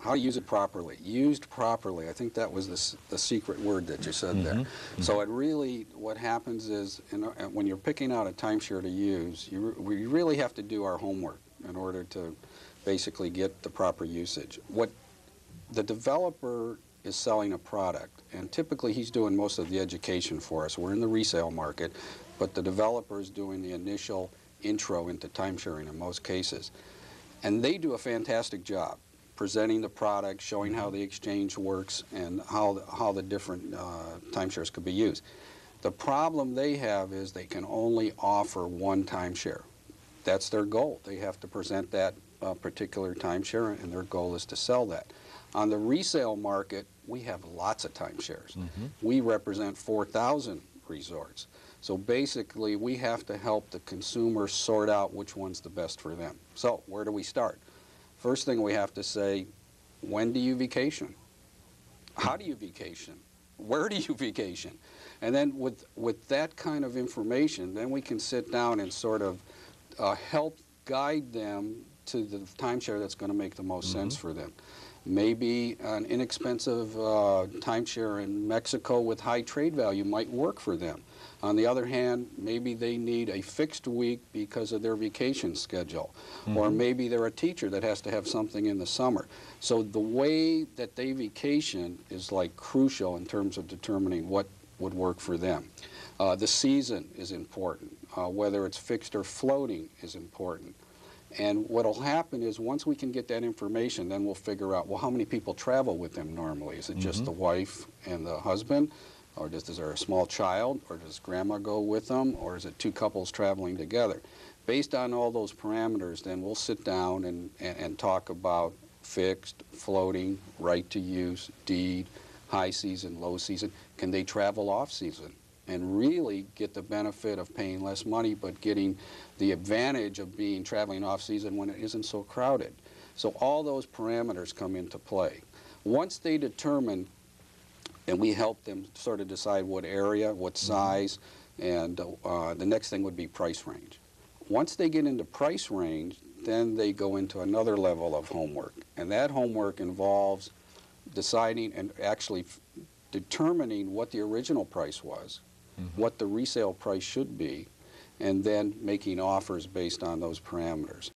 how to use it properly. Used properly. I think that was the secret word that you said there. So it really, what happens is, when you're picking out a timeshare to use, we really have to do our homework in order to basically get the proper usage. What the developer is selling a product, and typically he's doing most of the education for us. We're in the resale market, but the developer is doing the initial intro into timesharing in most cases. And they do a fantastic job presenting the product, showing how the exchange works, and how the different timeshares could be used. The problem they have is they can only offer one timeshare. That's their goal. They have to present that particular timeshare, and their goal is to sell that. On the resale market, we have lots of timeshares. We represent 4,000 resorts. So basically, we have to help the consumer sort out which one's the best for them. So where do we start? First thing we have to say, when do you vacation? How do you vacation? Where do you vacation? And then with that kind of information, then we can sit down and sort of help guide them to the timeshare that's going to make the most sense for them. Maybe an inexpensive timeshare in Mexico with high trade value might work for them. On the other hand, maybe they need a fixed week because of their vacation schedule. Or maybe they're a teacher that has to have something in the summer. So the way that they vacation is like crucial in terms of determining what would work for them. The season is important. Whether it's fixed or floating is important. And what will happen is, once we can get that information, then we'll figure out, well, how many people travel with them normally? Is it just the wife and the husband? Or is there a small child? Or does grandma go with them? Or is it two couples traveling together? Based on all those parameters, then we'll sit down and talk about fixed, floating, right to use, deed, high season, low season. Can they travel off season and really get the benefit of paying less money, but getting the advantage of traveling off season when it isn't so crowded? So all those parameters come into play. Once they determine, and we help them sort of decide what area, what size, and the next thing would be price range. Once they get into price range, then they go into another level of homework. And that homework involves deciding and actually determining what the original price was, what the resale price should be, and then making offers based on those parameters.